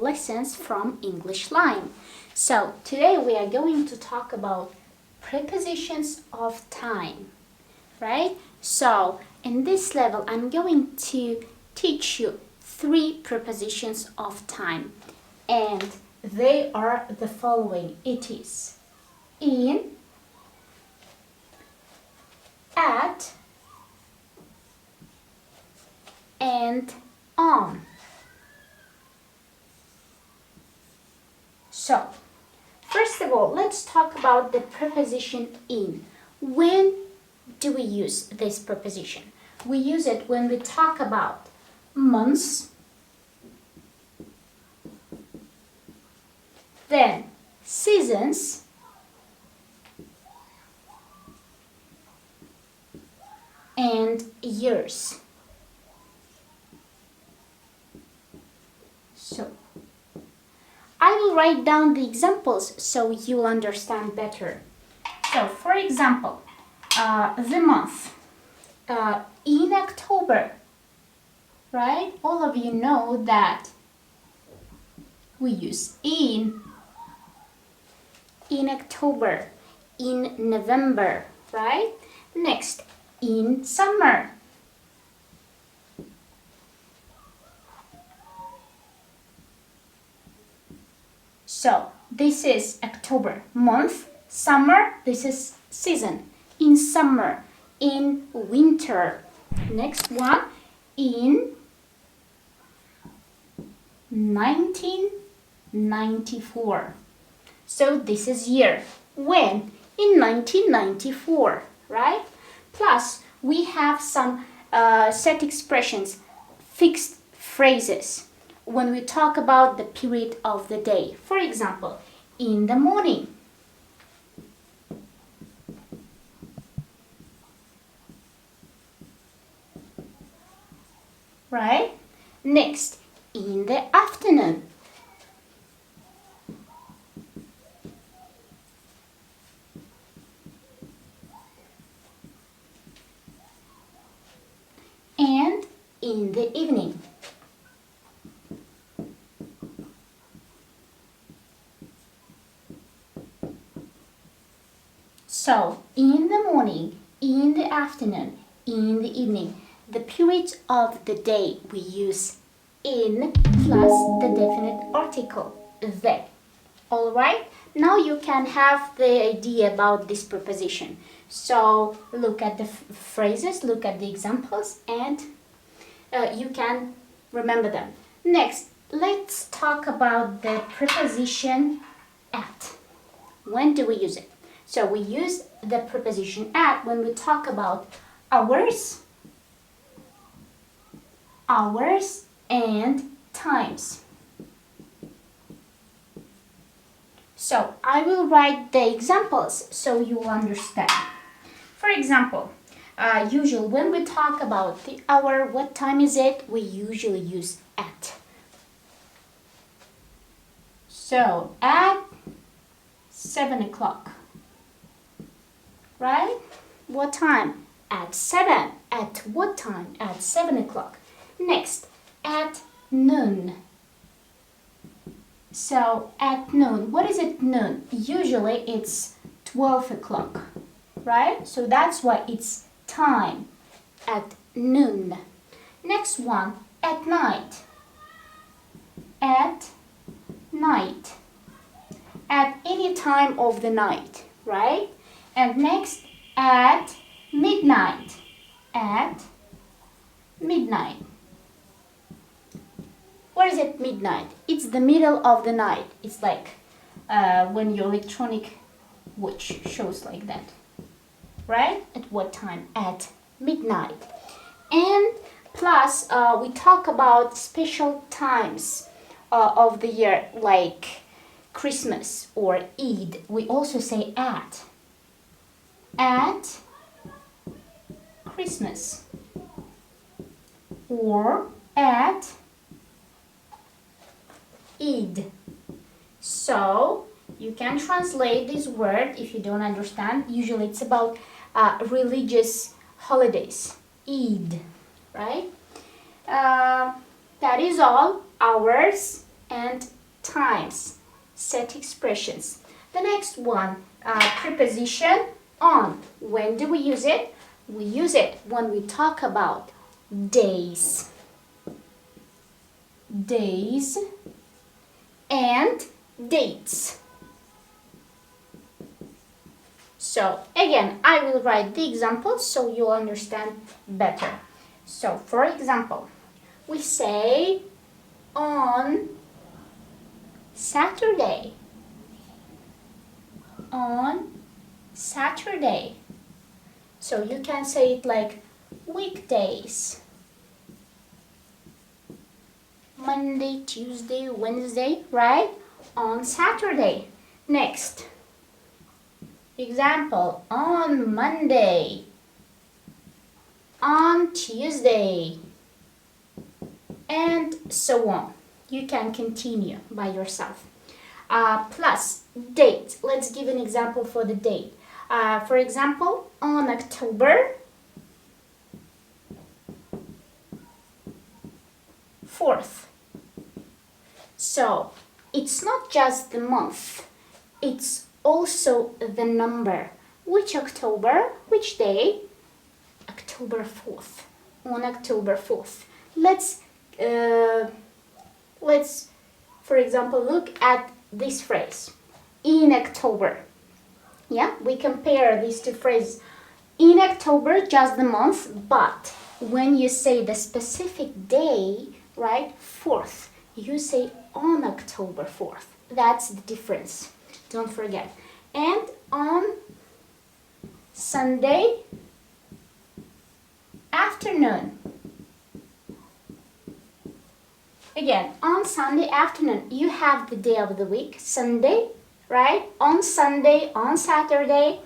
lessons from englishlime. So today we are going to talk about prepositions of time, right? So in this level I'm going to teach you 3 prepositions of time, and they are the following. It is in, at, and on. So, first of all, let's talk about the preposition in. When do we use this preposition? We use it when we talk about months, then seasons, and years. So, I will write down the examples so you'll understand better. So, for example, the month in October, right? All of you know that we use in October, in November, right? Next, in summer. So, this is October, month. Summer, this is season. In summer, in winter. Next one, in 1994. So, this is year. When? In 1994, right? Plus, we have some set expressions, fixed phrases, when we talk about the period of the day. For example, in the morning. Right? Next, in the afternoon. And in the evening. So, in the morning, in the afternoon, in the evening, the periods of the day we use in plus the definite article, the. Alright? Now you can have the idea about this preposition. So, look at the phrases, look at the examples, and you can remember them. Next, let's talk about the preposition at. When do we use it? So we use the preposition at when we talk about hours, and times. So I will write the examples so you will understand. For example, usually when we talk about the hour, what time is it? We usually use at. So at 7 o'clock. Right? What time? At 7. At what time? At 7 o'clock. Next, at noon. So, at noon. What is it noon? Usually it's 12 o'clock. Right? So that's why it's time. At noon. Next one, at night. At night. At any time of the night. Right? And next, at midnight. At midnight. What is it, midnight? It's the middle of the night. It's like when your electronic watch shows like that. Right? At what time? At midnight. And plus, we talk about special times of the year, like Christmas or Eid. We also say at Christmas or at Eid. So you can translate this word if you don't understand. Usually it's about religious holidays. Eid, right? That is all. Hours, and times, set expressions. The next one, preposition on. When do we use it? We use it when we talk about days. Days and dates. So again, I will write the examples so you'll understand better. So for example, we say on Saturday. On Saturday. So you can say it like weekdays. Monday, Tuesday, Wednesday, right? On Saturday. Next. Example, on Monday. On Tuesday. And so on. You can continue by yourself. Plus date. Let's give an example for the date. For example, on October 4th. So it's not just the month, it's also the number. Which October? Which day? October 4th. On October 4th. Let's, for example, look at this phrase. In October. Yeah, we compare these two phrases. In October, just the month, but when you say the specific day, right, 4th, you say on October 4th. That's the difference. Don't forget. And on Sunday afternoon. Again, on Sunday afternoon, you have the day of the week, Sunday, right? On Sunday, on Saturday,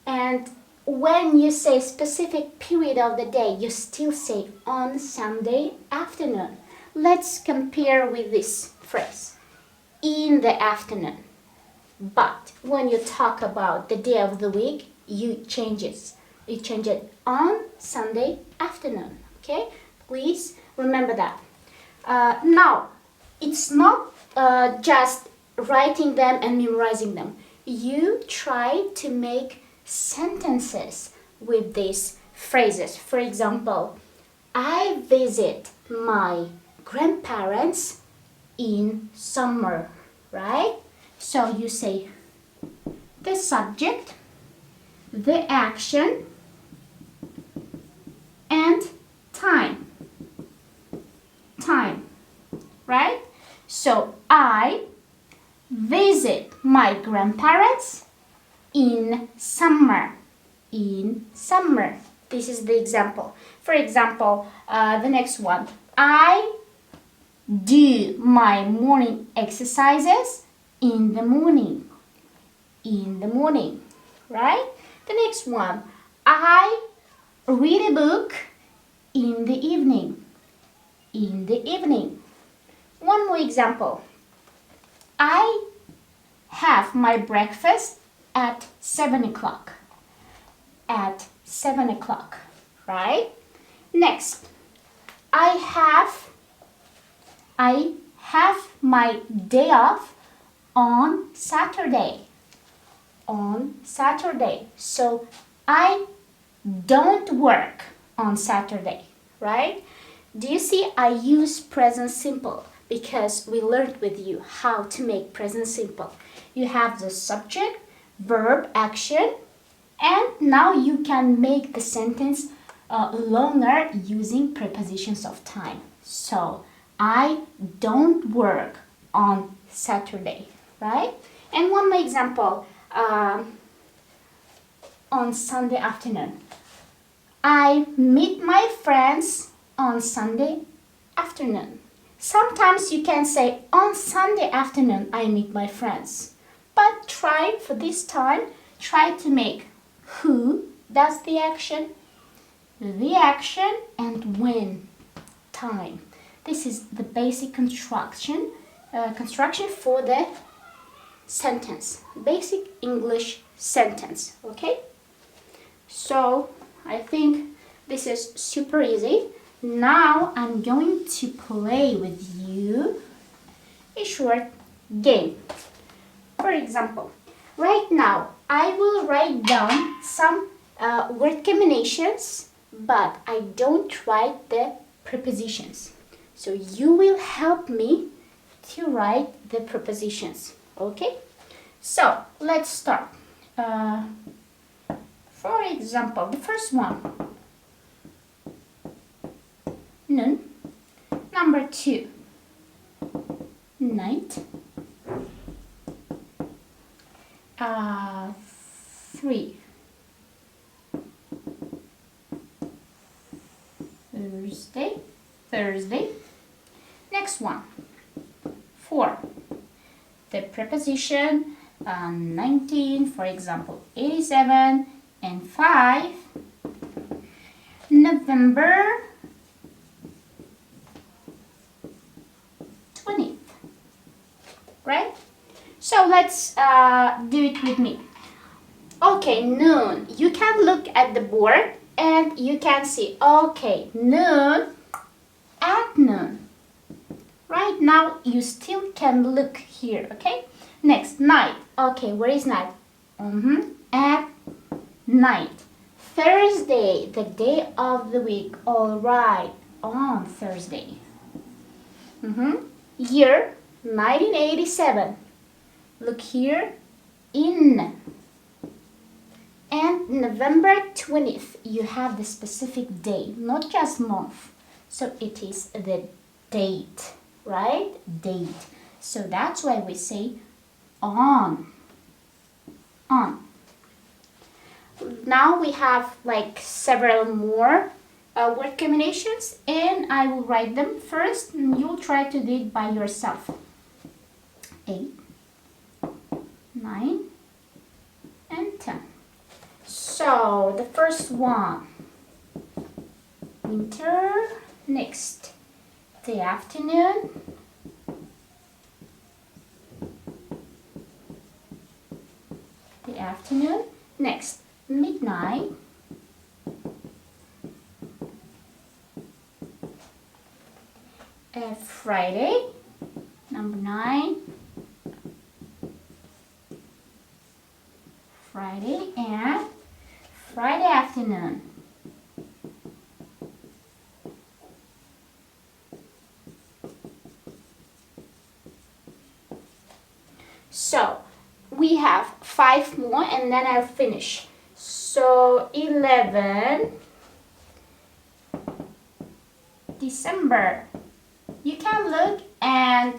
and when you say specific period of the day, you still say on Sunday afternoon. Let's compare with this phrase, in the afternoon. But when you talk about the day of the week, you change it. You change it on Sunday afternoon, okay? Please remember that. Now, it's not just writing them and memorizing them. You try to make sentences with these phrases. For example, I visit my grandparents in summer, right? So you say the subject, the action, and time. Time, right? So I visit my grandparents in summer. In summer. This is the example. For example, the next one. I do my morning exercises in the morning. In the morning, right? The next one. I read a book in the evening. In the evening. One more example. I have my breakfast at 7 o'clock. At 7 o'clock, right? Next, I have my day off on Saturday. On Saturday. So I don't work on Saturday, right? Do you see I use present simple because we learned with you how to make present simple. You have the subject, verb, action, and now you can make the sentence longer using prepositions of time. So, I don't work on Saturday, right? And one more example, on Sunday afternoon. I meet my friends on Sunday afternoon. Sometimes you can say on Sunday afternoon I meet my friends. But try for this time, try to make who does the action, and when, time. This is the basic construction for the sentence, basic English sentence, okay? So I think this is super easy. Now I'm going to play with you a short game. For example, right now I will write down some word combinations, but I don't write the prepositions. So you will help me to write the prepositions, okay? So let's start. For example, the first one, noon. Number 2, night. 3, Thursday. Next one, 4, the preposition 19, for example, 87, and 5, November 20th, right? So let's do it with me. Okay, noon. You can look at the board and you can see, okay, noon, at noon. Right now, you still can look here, okay? Next, night. Okay, where is night? At night. Thursday, the day of the week. All right, on Thursday. Year, 1987. Look here, in. And November 20th, you have the specific day, not just month. So it is the date, right? Date. So that's why we say on. On. Now we have like several more word combinations, and I will write them first, and you'll try to do it by yourself. 8, 9, and 10. So the first one, winter. Next, the afternoon. The afternoon. Next, midnight. Friday, number 9. Friday and Friday afternoon. So we have 5 more and then I'll finish. So 11 December. You can look and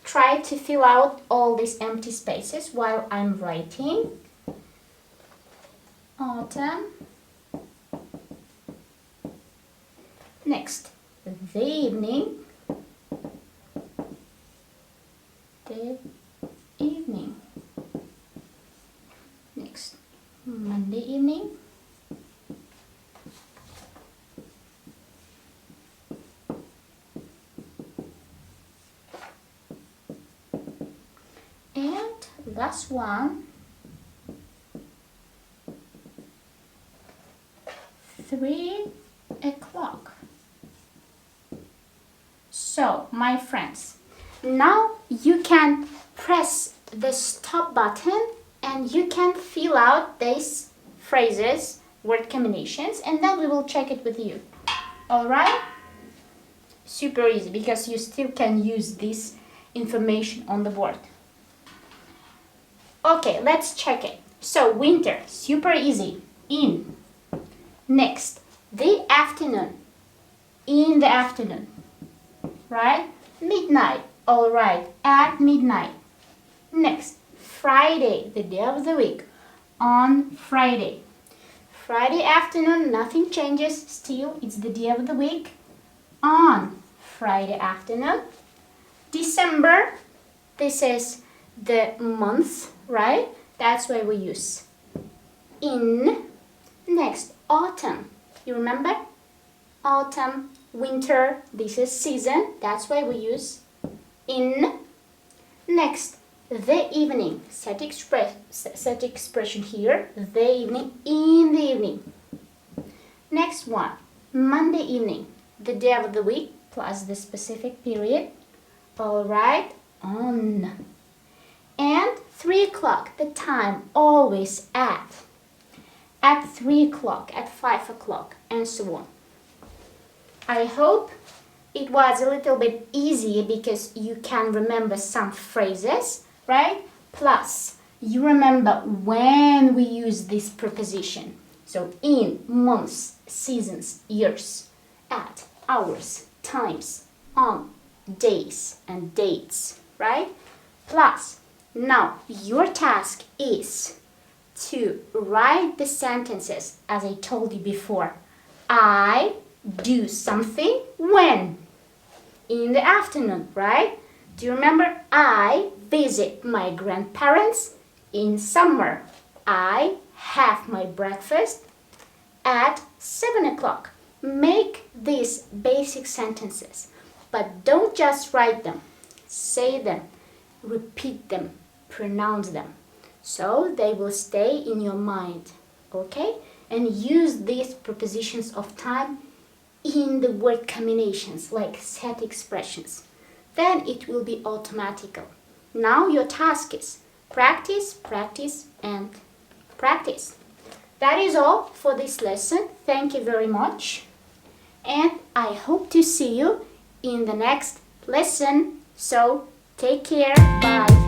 try to fill out all these empty spaces while I'm writing. Autumn. Next, the evening. The evening. Next, Monday evening. And last one, 3 o'clock. So, my friends, now you can press the stop button and you can fill out these phrases, word combinations, and then we will check it with you. Alright? Super easy because you still can use this information on the board. Okay, let's check it. So, winter, super easy. In. Next, the afternoon. In the afternoon. Right? Midnight. All right. At midnight. Next, Friday, the day of the week. On Friday. Friday afternoon, nothing changes. Still, it's the day of the week. On Friday afternoon. December, this is the month, right? That's why we use in. Next, autumn. You remember? Autumn, winter, this is season. That's why we use in. Next, the evening. Set expression here. The evening, in the evening. Next one, Monday evening. The day of the week plus the specific period. All right, on. And 3 o'clock, the time, always at 3 o'clock, at 5 o'clock, and so on. I hope it was a little bit easier because you can remember some phrases, right? Plus, you remember when we use this preposition. So in, months, seasons, years, at, hours, times, on, days, and dates, right? Plus, now your task is to write the sentences as I told you before. I do something when? In the afternoon, right? Do you remember? I visit my grandparents in summer. I have my breakfast at 7 o'clock. Make these basic sentences, but don't just write them. Say them, repeat them, pronounce them, so they will stay in your mind, okay? And use these prepositions of time in the word combinations, like set expressions. Then it will be automatical. Now your task is practice, practice, and practice. That is all for this lesson. Thank you very much. And I hope to see you in the next lesson. So take care. Bye.